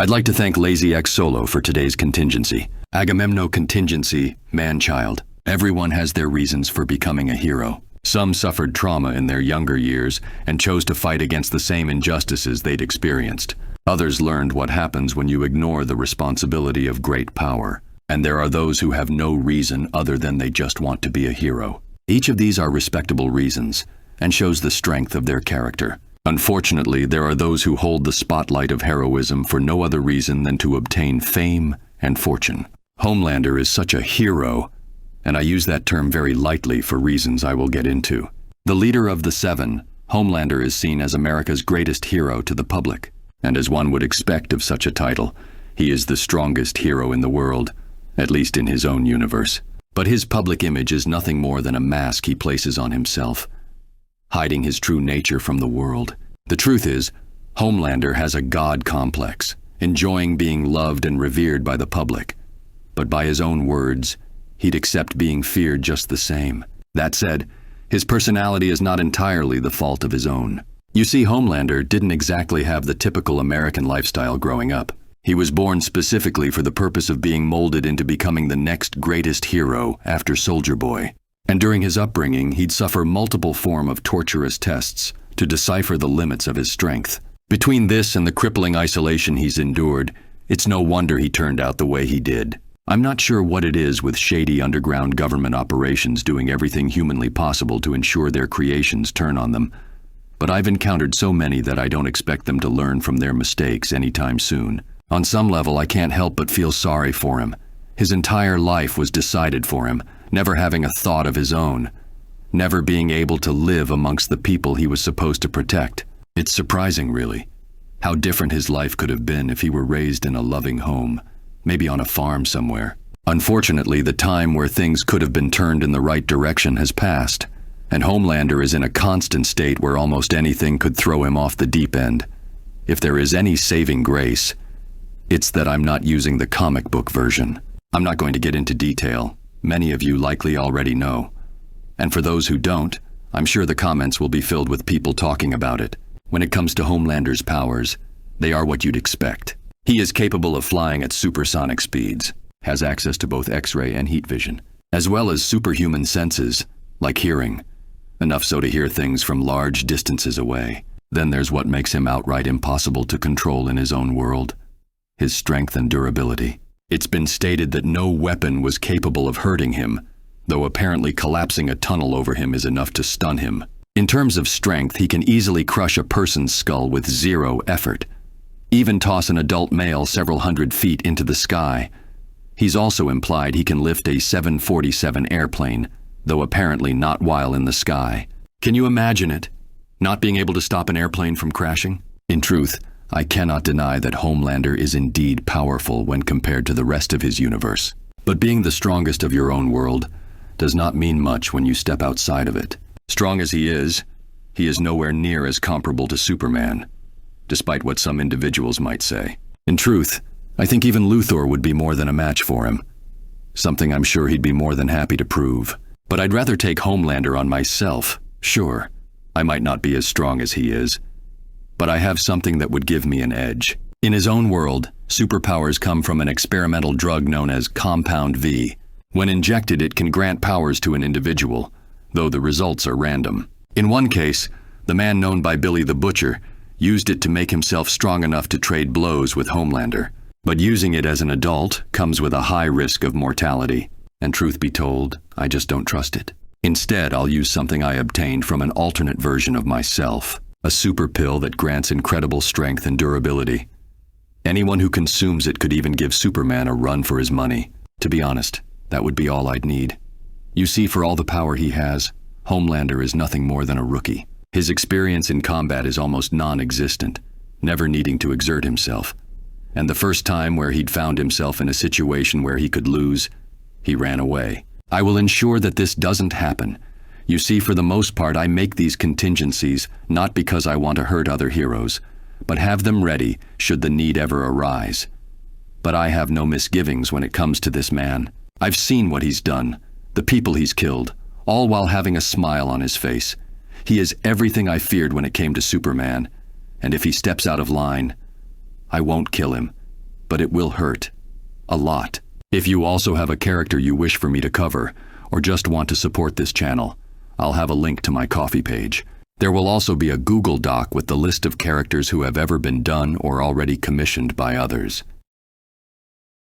I'd like to thank Lazy X Solo for today's contingency. Agamemnon Contingency, man-child. Everyone has their reasons for becoming a hero. Some suffered trauma in their younger years and chose to fight against the same injustices they'd experienced. Others learned what happens when you ignore the responsibility of great power. And there are those who have no reason other than they just want to be a hero. Each of these are respectable reasons and shows the strength of their character. Unfortunately, there are those who hold the spotlight of heroism for no other reason than to obtain fame and fortune. Homelander is such a hero, and I use that term very lightly for reasons I will get into. The leader of the Seven, Homelander is seen as America's greatest hero to the public, and as one would expect of such a title, he is the strongest hero in the world, at least in his own universe. But his public image is nothing more than a mask he places on himself, hiding his true nature from the world. The truth is, Homelander has a god complex, enjoying being loved and revered by the public. But by his own words, he'd accept being feared just the same. That said, his personality is not entirely the fault of his own. You see, Homelander didn't exactly have the typical American lifestyle growing up. He was born specifically for the purpose of being molded into becoming the next greatest hero after Soldier Boy. And during his upbringing, he'd suffer multiple forms of torturous tests to decipher the limits of his strength. Between this and the crippling isolation he's endured, it's no wonder he turned out the way he did. I'm not sure what it is with shady underground government operations doing everything humanly possible to ensure their creations turn on them, but I've encountered so many that I don't expect them to learn from their mistakes anytime soon. On some level, I can't help but feel sorry for him. His entire life was decided for him, never having a thought of his own, never being able to live amongst the people he was supposed to protect. It's surprising, really, how different his life could have been if he were raised in a loving home, maybe on a farm somewhere. Unfortunately, the time where things could have been turned in the right direction has passed, and Homelander is in a constant state where almost anything could throw him off the deep end. If there is any saving grace, it's that I'm not using the comic book version. I'm not going to get into detail. Many of you likely already know. And for those who don't, I'm sure the comments will be filled with people talking about it. When it comes to Homelander's powers, they are what you'd expect. He is capable of flying at supersonic speeds, has access to both X-ray and heat vision, as well as superhuman senses, like hearing, enough so to hear things from large distances away. Then there's what makes him outright impossible to control in his own world: his strength and durability. It's been stated that no weapon was capable of hurting him, though apparently collapsing a tunnel over him is enough to stun him. In terms of strength, he can easily crush a person's skull with zero effort, even toss an adult male several hundred feet into the sky. He's also implied he can lift a 747 airplane, though apparently not while in the sky. Can you imagine it? Not being able to stop an airplane from crashing? In truth, I cannot deny that Homelander is indeed powerful when compared to the rest of his universe. But being the strongest of your own world does not mean much when you step outside of it. Strong as he is nowhere near as comparable to Superman, despite what some individuals might say. In truth, I think even Luthor would be more than a match for him, something I'm sure he'd be more than happy to prove. But I'd rather take Homelander on myself. Sure, I might not be as strong as he is, but I have something that would give me an edge. In his own world, superpowers come from an experimental drug known as Compound V. When injected, it can grant powers to an individual, though the results are random. In one case, the man known by Billy the Butcher used it to make himself strong enough to trade blows with Homelander. But using it as an adult comes with a high risk of mortality. And truth be told, I just don't trust it. Instead, I'll use something I obtained from an alternate version of myself. A super pill that grants incredible strength and durability. Anyone who consumes it could even give Superman a run for his money. To be honest, that would be all I'd need. You see, for all the power he has, Homelander is nothing more than a rookie. His experience in combat is almost non-existent, never needing to exert himself. And the first time where he'd found himself in a situation where he could lose, he ran away. I will ensure that this doesn't happen. You see, for the most part, I make these contingencies not because I want to hurt other heroes, but have them ready should the need ever arise. But I have no misgivings when it comes to this man. I've seen what he's done, the people he's killed, all while having a smile on his face. He is everything I feared when it came to Superman, and if he steps out of line, I won't kill him, but it will hurt. A lot. If you also have a character you wish for me to cover, or just want to support this channel, I'll have a link to my Ko-fi page. There will also be a Google Doc with the list of characters who have ever been done or already commissioned by others.